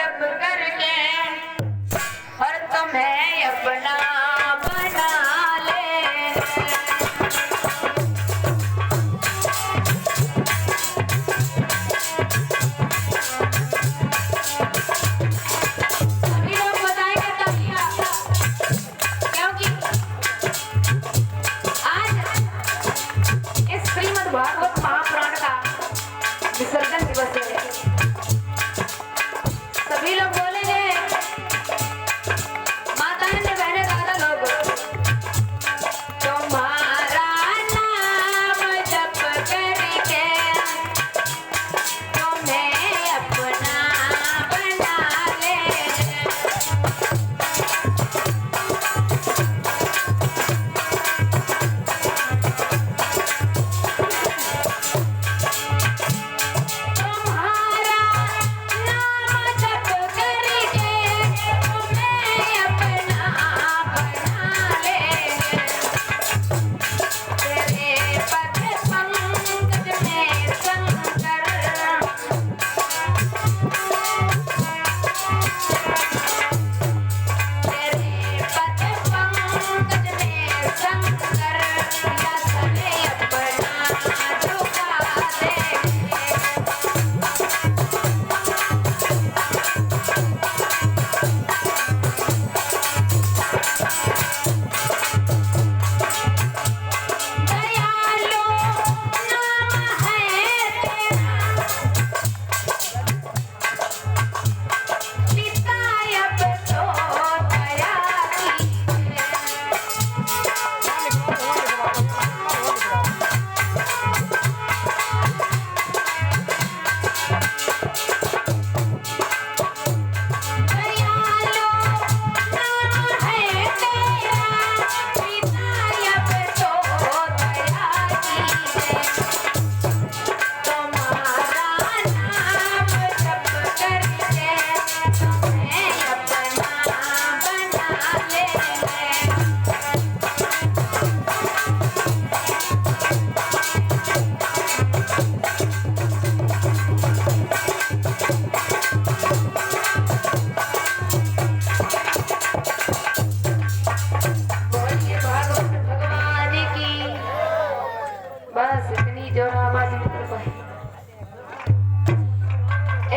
जप करके और तुम्हें अपना बना ले। सभी लोग बताएंगे तभी आता, क्योंकि आज इस श्रीमद् भागवत महापुराण का विसर्जन दिवस है। सभी लोग बोलेंगे, माताएं ने, बहने, दादा लोग, तुम्हारा नाम जप करके तुम्हें अपना बना ले। तुम्हारा नाम जप करके तुम्हें अपना बना ले। तेरे पद पंकज में शंकर, तेरे पद पंकज में शंकर, यशने अपना झुका दे। दयालु नाम है तेरा, पिता अब तो दया कीजिए। दयालु नाम है तेरा, पिता अब तो दया कीजिए। तुम्हारा नाम जप करके तुम्हें अपना बना ले। बोलिए भागवत भगवान की। बस इतनी जो आवाज निकल पाए।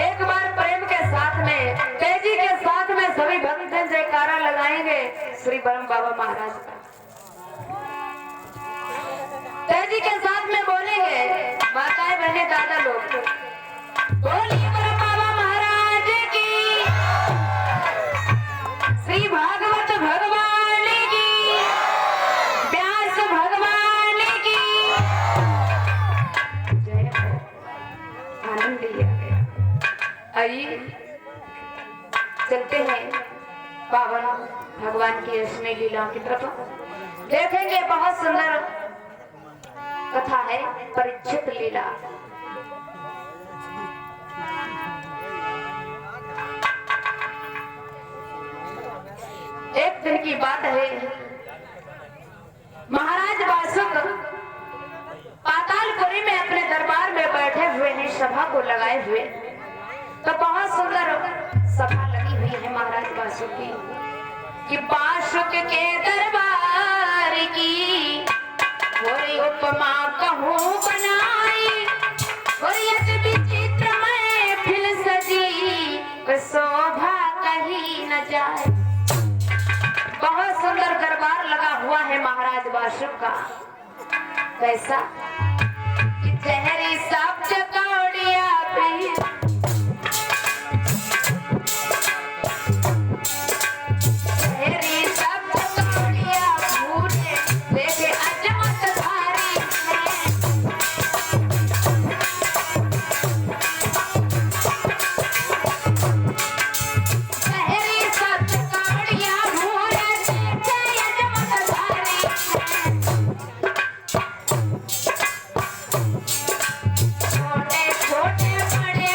एक बार प्रेम के साथ में, तेजी के साथ में सभी भक्तजन जयकारा लगाएंगे श्री ब्रह्म बाबा महाराज का। तेजी के साथ में बोलेंगे, माताएं, बहने, दादा लोग, बोलिए ब्रह्म बाबा महाराज की, श्री भागवत भगवान की, व्यास भगवान की जय हो। आनंद लिया गया। आइए चलते हैं पावन भगवान की रश्मि लीलाओं की तरफ। देखेंगे बहुत सुंदर कथा है, परीक्षित लीला। एक दिन की बात है, महाराज वासुक पातालपुरी में अपने दरबार में बैठे हुए हैं, सभा को लगाए हुए। तो बहुत सुंदर सभा लगी हुई है महाराज वासुक की, कि वासुक के दरबार की थोड़ी उपमा कहूँ बनाई, और यदि विचित्र महफिल सजी, कोई शोभा कहीं न जाए। बहुत सुंदर दरबार लगा हुआ है महाराज वासुक का। कैसा कि जहरी सांप चकौड़िया पे, जहरी सांप चकौड़िया भूले देखे अजमत धारी है। जहरी सांप चकौड़िया भूले देखे अजमत धारी है। छोटे छोटे बड़े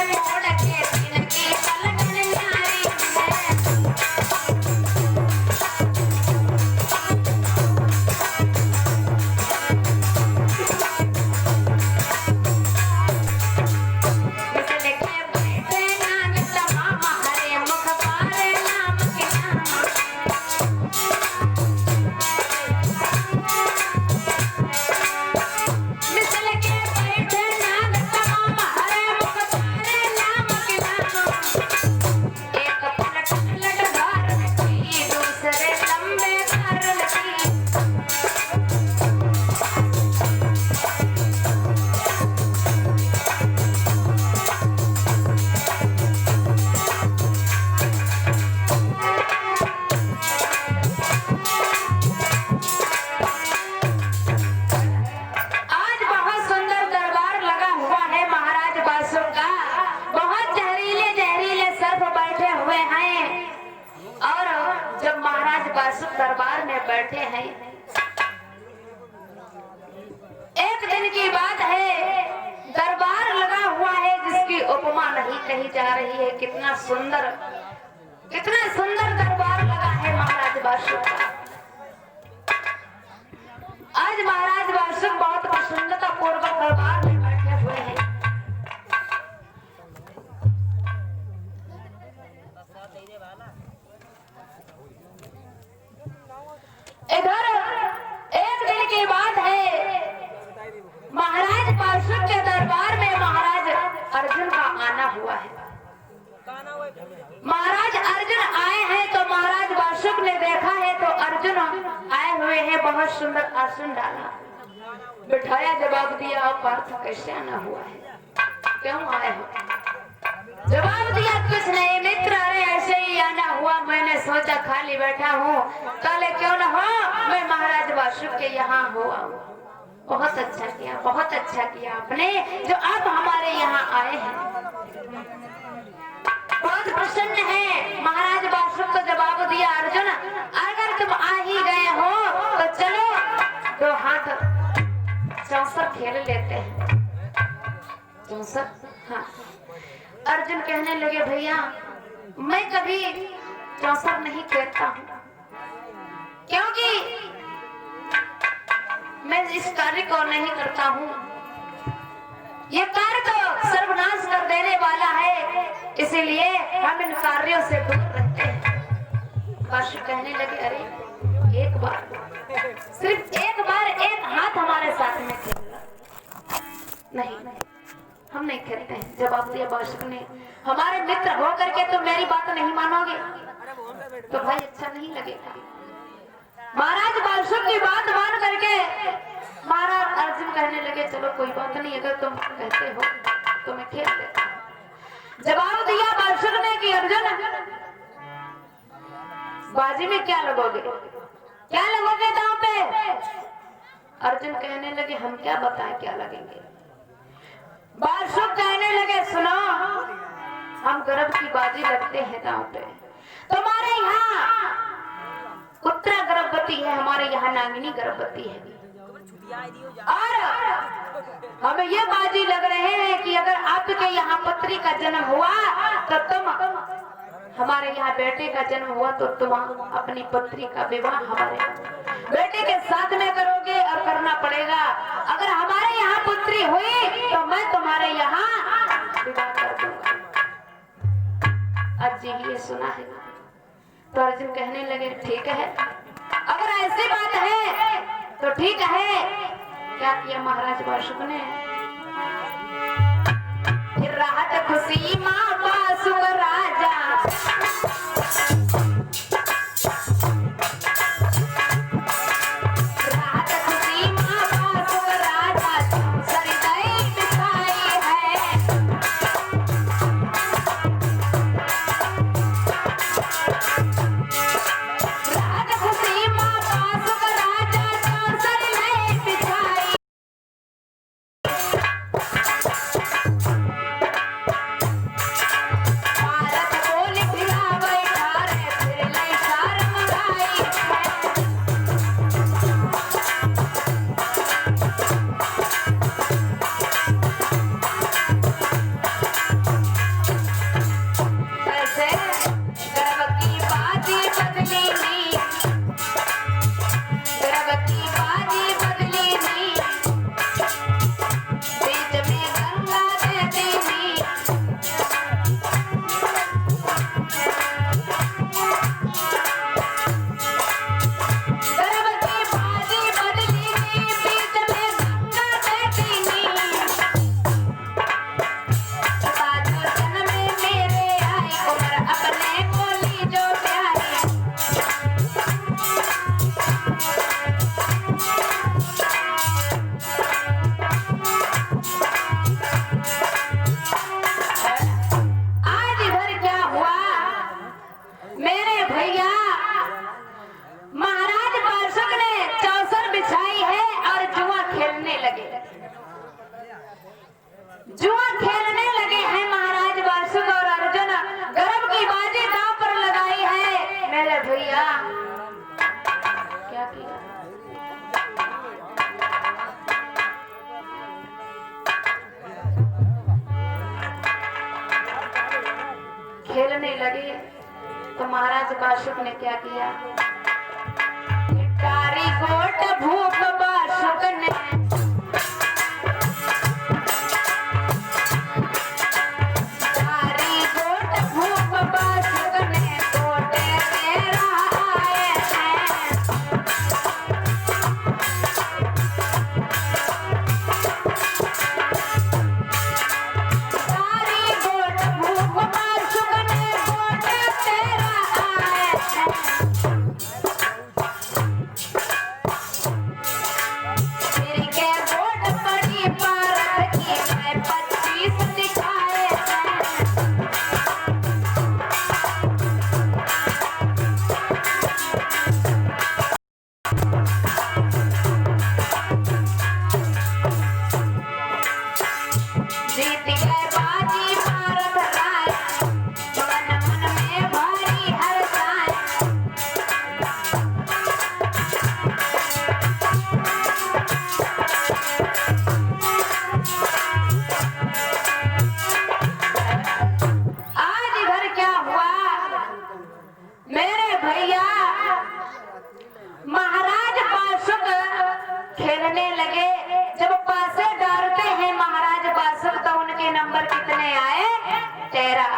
हुए हैं। और जब महाराज बासुक दरबार में बैठे हैं, एक दिन की बात है, दरबार लगा हुआ है जिसकी उपमा नहीं कही जा रही है। कितना सुंदर दरबार लगा है महाराज बासुक का। आज महाराज बासुक बहुत प्रसन्नता पूर्वक दरबार में बैठे हुए हैं। इधर एक दिन की बात है, महाराज बासुक के दरबार में महाराज अर्जुन का आना हुआ है। महाराज अर्जुन आए हैं तो महाराज बासुक ने देखा है तो अर्जुन आए हुए हैं, बहुत सुंदर आसन डाला, बिठाया, जवाब दिया, पार्थ कैसे आना हुआ है, क्यों आए हो? जवाब दिया कुछ नहीं मित्र, अरे ऐसे ही आना हुआ, मैंने सोचा खाली बैठा हूँ, कल क्यों न हो मैं महाराज बासुक के यहाँ हुआ। बहुत अच्छा किया आपने जो आप हमारे यहाँ आए हैं, बहुत प्रसन्न है। महाराज बासुक को जवाब दिया, अर्जुन अगर तुम आ ही गए हो तो चलो 2 हाथ चौसर खेल लेते हैं। चौसर, हाँ। अर्जुन कहने लगे, भैया मैं कभी चौसर नहीं खेलता हूँ, क्योंकि मैं इस कार्य को नहीं करता हूँ, ये कार्य तो सर्वनाश कर देने वाला है, इसीलिए हम इन कार्यों से दूर रहते हैं। बासुक कहने लगे, अरे एक बार, सिर्फ एक बार एक हाथ हमारे साथ में खेलना। नहीं, हम नहीं खेलते हैं। जवाब दिया बासुक ने, हमारे मित्र हो करके तुम मेरी बात नहीं मानोगे तो भाई अच्छा नहीं लगेगा। महाराज बासुक की बात मान करके महाराज अर्जुन कहने लगे, चलो कोई बात नहीं, अगर तुम कहते हो तो मैं खेल लेता हूं। जवाब दिया बासुक ने कि अर्जुन बाजी में क्या लगोगे दांव पे? अर्जुन कहने लगे, हम क्या बताएं क्या लगेंगे। बासुक कहने लगे, सुनो, हम गर्भ की बाजी लगते हैं दांव पे। तुम्हारे यहाँ उत्तरा गर्भवती है, हमारे यहाँ नागिनी गर्भवती है, और हमें ये बाजी लग रहे हैं कि अगर आपके यहाँ पुत्री का जन्म हुआ तो तुम, हमारे यहाँ बेटे का जन्म हुआ तो तुम अपनी पुत्री का विवाह हमारे बेटे के साथ में करोगे, और करना पड़ेगा। अगर हमारे यहाँ पुत्री हुई तो मैं तुम्हारे यहाँ विवाह कर दूंगा। अजी ये सुना है तो अर्जुन कहने लगे, ठीक है, अगर ऐसी बात है तो ठीक है। क्या किया महाराज बासुक ने? फिर राहत खुशी माँ बासुक राजा, लगे तो महाराज बासुक ने क्या किया, कारी गोट भूप बासुक ने नंबर कितने आए, 13।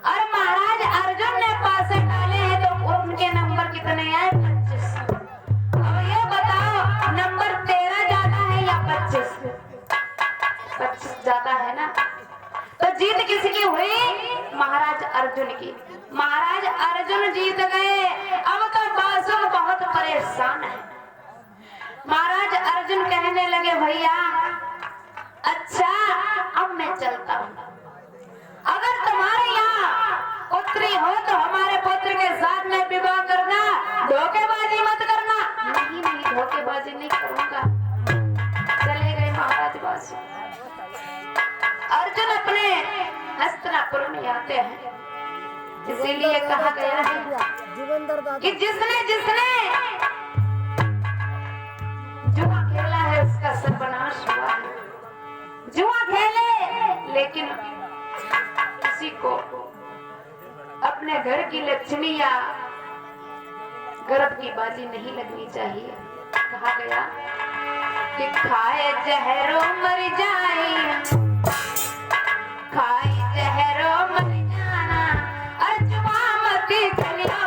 और महाराज अर्जुन ने पासे डाले हैं तो उनके नंबर कितने आए, 25। अब ये बताओ नंबर 13 ज्यादा है या 25? 25 ज्यादा है ना। तो जीत किसकी हुई, महाराज अर्जुन की। महाराज अर्जुन जीत गए। अब तो बासुक बहुत परेशान है। महाराज अर्जुन कहने लगे भैया अच्छा अब मैं चलता हूँ, अगर तुम्हारे यहाँ पुत्री हो तो हमारे पुत्र के साथ में विवाह करना, धोखेबाजी मत करना। नहीं नहीं धोखेबाजी नहीं करूंगा। चले गए महाराज बासुक। अर्जुन अपने हस्तिनापुर में आते हैं, इसीलिए कहा गया है कि जिसने जिसने जुआ खेला है उसका सर्वनाश हुआ है। जुआ खेले लेकिन किसी को अपने घर की लक्ष्मी या गर्भ की बाजी नहीं लगनी चाहिए। कहा गया कि खाए जहरो मर जाए, खाए जहरो मर जाना, और जुआ मत खेलियो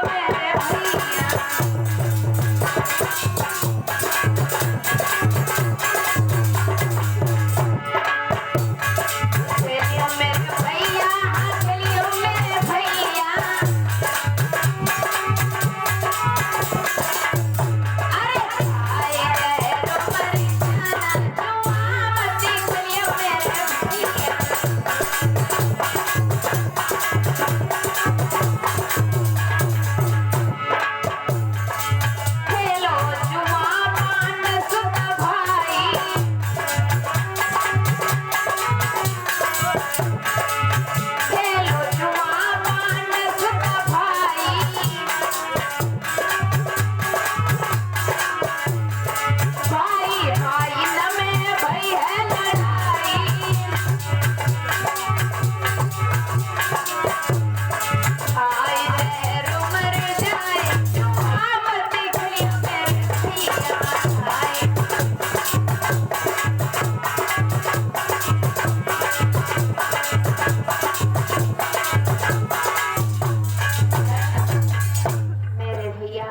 मेरे भैया।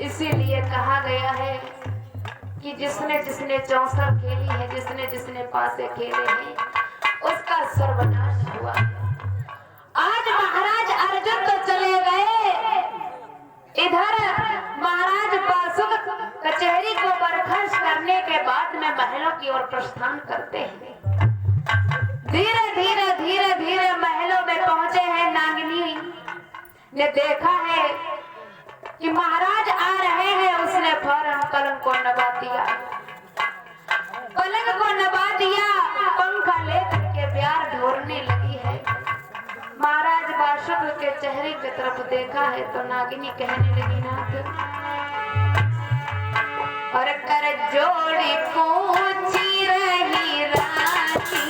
इसीलिए कहा गया है कि जिसने जिसने चौसर खेली है, जिसने जिसने पासे खेले हैं, उसका सर्वनाश हुआ। आज महाराज अर्जुन तो चले गए, इधर महाराज बासुक कचहरी को बर्खास्त करने के बाद में महलों की ओर प्रस्थान करते हैं। धीरे धीरे धीरे धीरे महलों में पहुंचे हैं। नागिनी ने देखा है कि महाराज आ रहे हैं, उसने फौरन पलंग को नबा दिया, पलंग को नबा दिया, पंखा लेकर के प्यार ढोरने लगी है। महाराज बासुक के चेहरे की तरफ देखा है तो नागिनी कहने लगी, नाथ और कर जोड़ी पूछी रही रानी,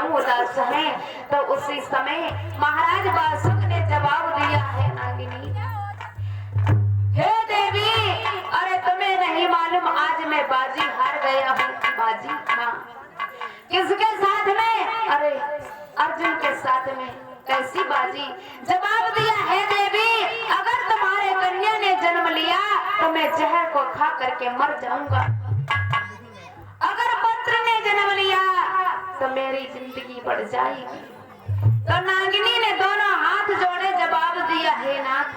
क्यों उदास है? तो उसी समय महाराज बासुक ने जवाब दिया है नागिनी, हे देवी, अरे तुम्हें नहीं मालूम आज मैं बाजी हार गया हूँ। बाजी? हाँ। किसके साथ में? अरे अर्जुन के साथ में। कैसी बाजी? जवाब दिया, हे देवी, अगर तुम्हारे कन्या ने जन्म लिया तो मैं जहर को खा करके मर जाऊंगा। अगर पुत्र ने जन्म लिया तो मेरी जिंदगी बढ़ जाएगी। तो नागिनी ने दोनों हाथ जोड़े जवाब दिया, हे नाथ,